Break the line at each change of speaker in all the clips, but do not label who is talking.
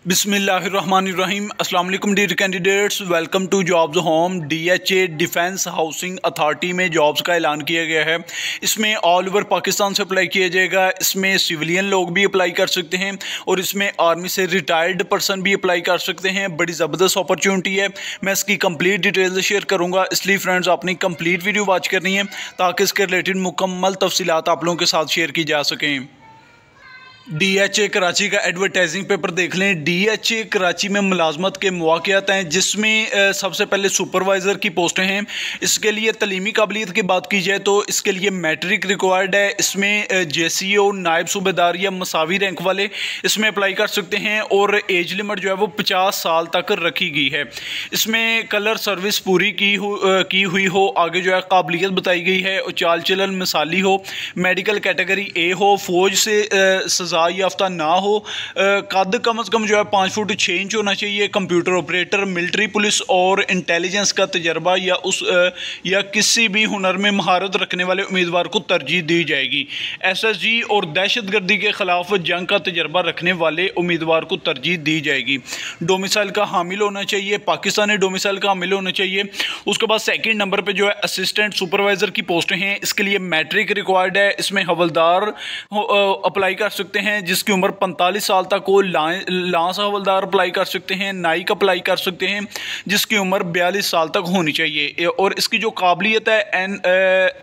बिस्मिल्लाहिर्रहमानिर्रहीम। अस्सलाम वालेकुम dear candidates, welcome to jobs home. DHA defence housing authority में जॉब्स का ऐलान किया गया है। इसमें ऑल ओवर पाकिस्तान से अप्लाई किया जाएगा। इसमें सिविलियन लोग भी अप्लाई कर सकते हैं और इसमें आर्मी से रिटायर्ड पर्सन भी अप्लाई कर सकते हैं। बड़ी ज़बरदस्त अपॉर्चुनिटी है। मैं इसकी कंप्लीट डिटेल्स शेयर करूँगा, इसलिए फ्रेंड्स आपने कंप्लीट वीडियो वॉच करनी है ताकि इसके रिलेटेड मुकम्मल तफसीलात आप लोगों के साथ शेयर की जा सकें। डीएचए कराची का एडवर्टाइजिंग पेपर देख लें। डीएचए कराची में मुलाजमत के मौक़ियात हैं, जिसमें सबसे पहले सुपरवाइज़र की पोस्टें हैं। इसके लिए तलीमी काबिलियत की बात की जाए तो इसके लिए मैट्रिक रिक्वायर्ड है। इसमें जेसीओ, नायब सूबेदार या मसावी रैंक वाले इसमें अप्लाई कर सकते हैं और एज लिमिट जो है वो 50 साल तक रखी गई है। इसमें कलर सर्विस पूरी की हुई हो, आगे जो है काबिलियत बताई गई है और चाल चलन मिसाली हो, मेडिकल कैटेगरी ए हो, फ़ौज से सजा याफ्ता ना हो, कद कम अज़ कम जो है 5 फुट 6 इंच होना चाहिए, कंप्यूटर ऑपरेटर, मिलिट्री पुलिस और इंटेलिजेंस का तजर्बा या किसी भी हुनर में महारत रखने वाले उम्मीदवार को तरजीह दी जाएगी। एसएसजी और दहशतगर्दी के ख़िलाफ़ जंग का तजर्बा रखने वाले उम्मीदवार को तरजीह दी जाएगी। डोमिसाइल का हामिल होना चाहिए, पाकिस्तानी डोमिसाइल का हामिल होना चाहिए। उसके बाद सेकेंड नंबर पर जो है असिस्टेंट सुपरवाइज़र की पोस्टें हैं। इसके लिए मैट्रिक रिक्वायर्ड है। इसमें हवलदार अप्लाई कर सकते हैं जिसकी उम्र 45 साल तक हो। लांस हवलदार अप्लाई कर सकते हैं। नाइक अप्लाई कर सकते हैं जिसकी उम्र 42 साल तक होनी चाहिए। और इसकी जो काबिलियत है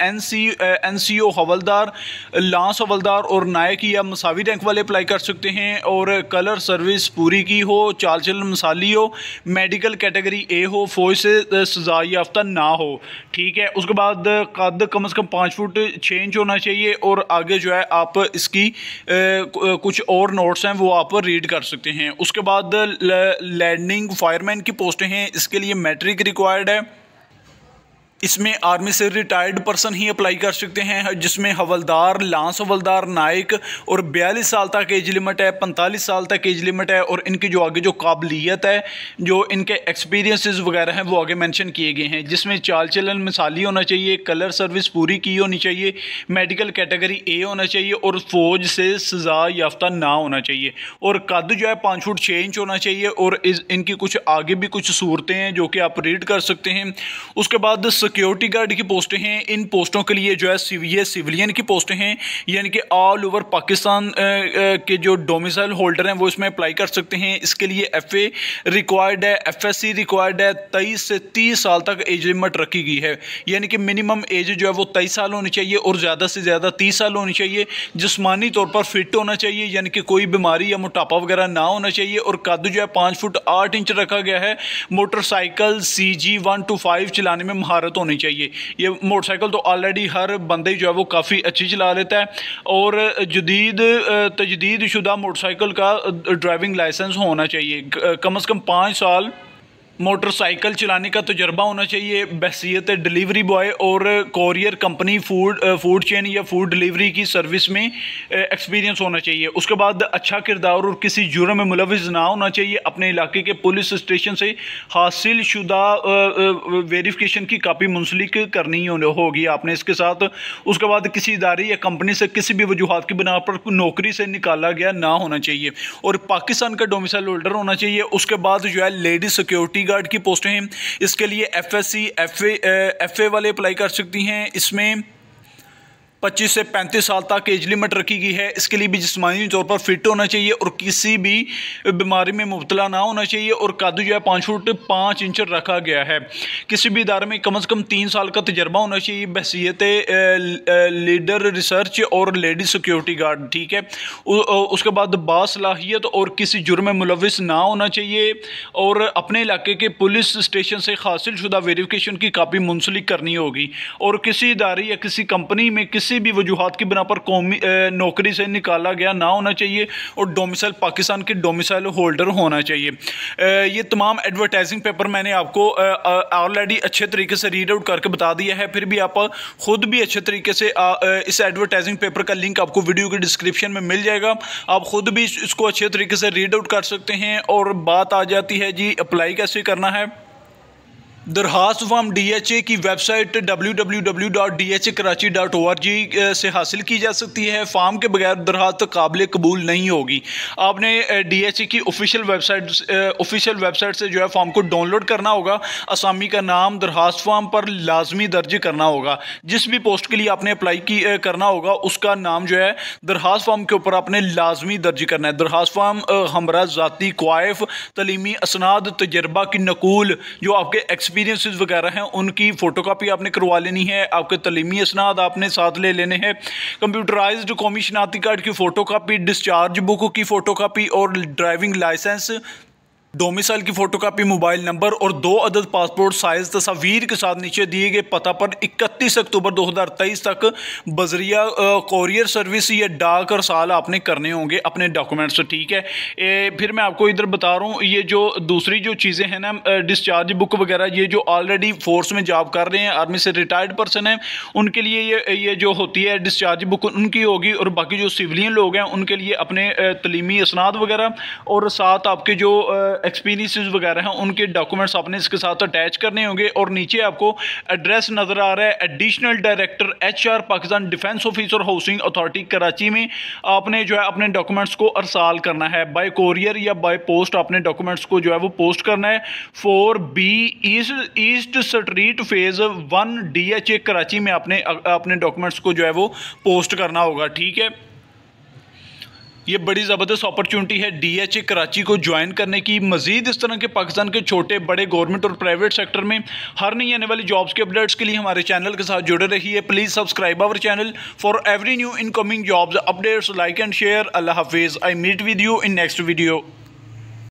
एनसीओ हवलदार, लांस हवलदार और नायक या मसावी रैंक वाले अप्लाई कर सकते हैं। और कलर सर्विस पूरी की हो, चाल चलन मिसाली हो, मेडिकल कैटेगरी ए हो, फौज से सजा याफ्ता ना हो। ठीक है। उसके बाद कद कम से कम 5 फुट 6 इंच होना चाहिए। और आगे जो है आप इसकी कुछ और नोट्स हैं वो आप रीड कर सकते हैं। उसके बाद लैंडिंग फायरमैन की पोस्टें हैं। इसके लिए मैट्रिक रिक्वायर्ड है। इसमें आर्मी से रिटायर्ड पर्सन ही अप्लाई कर सकते हैं, जिसमें हवलदार, लांस हवलदार, नाइक और 42 साल तक एज लिमिट है, 45 साल तक एज लिमिट है। और इनकी जो आगे जो काबिलियत है, जो इनके एक्सपीरियंसेस वगैरह हैं वो आगे मेंशन किए गए हैं, जिसमें चाल चलन मिसाली होना चाहिए, कलर सर्विस पूरी की होनी चाहिए, मेडिकल कैटेगरी ए होना चाहिए और फौज से सजा याफ्ता ना होना चाहिए। और कद जो है 5 फुट 6 इंच होना चाहिए। और इनकी कुछ आगे भी कुछ सूरतें हैं जो कि आप रीड कर सकते हैं। उसके बाद सिक्योरिटी गार्ड की पोस्टें हैं। इन पोस्टों के लिए जो है ये सिविलियन की पोस्टें हैं, यानी कि ऑल ओवर पाकिस्तान के जो डोमिसाइल होल्डर हैं वो इसमें अप्लाई कर सकते हैं। इसके लिए एफए रिक्वायर्ड है, एफएससी रिक्वायर्ड है। 23 से 30 साल तक एज लिमिट रखी गई है, यानी कि मिनिमम एज जो है वो 23 साल होनी चाहिए और ज़्यादा से ज़्यादा 30 साल होनी चाहिए। जिस्मानी तौर पर फिट होना चाहिए, यानी कि कोई बीमारी या मोटापा वगैरह ना होना चाहिए। और कद जो है 5 फुट 8 इंच रखा गया है। मोटरसाइकिल CG 125 चलाने में महारत होनी चाहिए। ये मोटरसाइकिल तो ऑलरेडी हर बंदे जो है वो काफ़ी अच्छी चला लेता है। और तजदीद शुदा मोटरसाइकिल का ड्राइविंग लाइसेंस होना चाहिए। कम से कम 5 साल मोटरसाइकिल चलाने का तजर्बा होना चाहिए। बहसियत डिलीवरी बॉय और कोरियर कंपनी फूड चेन या फूड डिलीवरी की सर्विस में एक्सपीरियंस होना चाहिए। उसके बाद अच्छा किरदार और किसी जुर्म में मुलविस ना होना चाहिए। अपने इलाके के पुलिस स्टेशन से हासिल शुदा वेरिफिकेशन की कापी मुंसलिक करनी होगी आपने इसके साथ। उसके बाद किसी इदारे या कंपनी से किसी भी वजूहात की बिना पर नौकरी से निकाला गया ना होना चाहिए और पाकिस्तान का डोमिसाइल होल्डर होना चाहिए। उसके बाद जो है लेडी सिक्योरिटी गार्ड की पोस्टें हैं। इसके लिए एफएससी, एफए वाले अप्लाई कर सकती हैं। इसमें 25 से 35 साल तक एज लिमिट रखी गई है। इसके लिए भी जिस्मानी तौर पर फिट होना चाहिए और किसी भी बीमारी में मुब्तला ना होना चाहिए। और कद जो है 5 फुट 5 इंच रखा गया है। किसी भी इदारे में कम से कम 3 साल का तजर्बा होना चाहिए। बहसियत लीडर रिसर्च और लेडी सिक्योरिटी गार्ड। ठीक है। उसके बाद बासलाहियत और किसी जुर्म में मुलविस ना होना चाहिए। और अपने इलाके के पुलिस स्टेशन से हासिल शुदा वेरिफिकेशन की कापी मुंसलिक करनी होगी। और किसी इदारे या किसी कंपनी में किसी भी वजूहात की बिना पर नौकरी से निकाला गया ना होना चाहिए और डोमिसाइल पाकिस्तान के डोमिसाइल होल्डर होना चाहिए। ये तमाम एडवर्टाइजिंग पेपर मैंने आपको ऑलरेडी अच्छे तरीके से रीड आउट करके बता दिया है। फिर भी आप खुद भी अच्छे तरीके से इस एडवर्टाइजिंग पेपर का लिंक आपको वीडियो के डिस्क्रिप्शन में मिल जाएगा। आप खुद भी इसको अच्छे तरीके से रीड आउट कर सकते हैं। और बात आ जाती है जी अप्लाई कैसे करना है। दरखास्त फॉर्म DHA की वेबसाइट www.dhakarachi.org से हासिल की जा सकती है। फॉर्म के बगैर दरखास्त काबिल कबूल नहीं होगी। आपने DHA की ऑफिशियल वेबसाइट से जो है फॉर्म को डाउनलोड करना होगा। असामी का नाम दरखास्त फॉर्म पर लाजमी दर्ज करना होगा। जिस भी पोस्ट के लिए आपने अप्लाई करना होगा उसका नाम जो है दरखास्त फॉर्म के ऊपर आपने लाजमी दर्ज करना है। दरखास्त फॉर्म हमरा ज़ाती क्वाइफ तलीमी असनाद तजर्बा की नकूल जो आपके एक्सपीरियंसेस वगैरह हैं उनकी फ़ोटोकॉपी आपने करवा लेनी है। आपके तलीमी असनाद आपने साथ ले लेने हैं। कंप्यूटराइज्ड कौमी शनाख्ती कार्ड की फ़ोटोकॉपी, डिस्चार्ज बुक की फ़ोटोकॉपी और ड्राइविंग लाइसेंस, डोमिसाइल की फ़ोटोकॉपी, मोबाइल नंबर और 2 अदद पासपोर्ट साइज़ तस्वीर के साथ नीचे दिए गए पता पर 31 अक्टूबर 2023 तक बजरिया कोरियर सर्विस या डाक और साल आपने करने होंगे अपने डॉक्यूमेंट्स। ठीक है। फिर मैं आपको इधर बता रहा हूँ ये जो दूसरी जो चीज़ें हैं ना, डिस्चार्ज बुक वगैरह, ये जो ऑलरेडी फोर्स में जॉब कर रहे हैं, आर्मी से रिटायर्ड पर्सन हैं, उनके लिए ये जो होती है डिस्चार्ज बुक उनकी होगी। और बाकी जो सिविलियन लोग हैं उनके लिए अपने तलीमी असनाद वगैरह और साथ आपके जो एक्सपीरियंसेस वगैरह हैं उनके डॉक्यूमेंट्स आपने इसके साथ अटैच करने होंगे। और नीचे आपको एड्रेस नज़र आ रहा है, additional director HR Pakistan defence officer housing authority Karachi में आपने जो है अपने डॉक्यूमेंट्स को अरसाल करना है। बाय कोरियर या बाय पोस्ट आपने डॉक्यूमेंट्स को जो है वो पोस्ट करना है। 4B east street phase 1 DHA Karachi में आपने अपने डॉक्यूमेंट्स को जो है वो पोस्ट करना होगा। ठीक है। ये बड़ी ज़बरदस्त अपॉर्चुनिटी है DHA कराची को ज्वाइन करने की। मज़ीद इस तरह के पाकिस्तान के छोटे बड़े गवर्नमेंट और प्राइवेट सेक्टर में हर नई आने वाली जॉब्स के अपडेट्स के लिए हमारे चैनल के साथ जुड़े रहिए। Please subscribe our channel for every new incoming jobs updates. Like and share. अल्लाह हाफिज़। I meet with you in next video.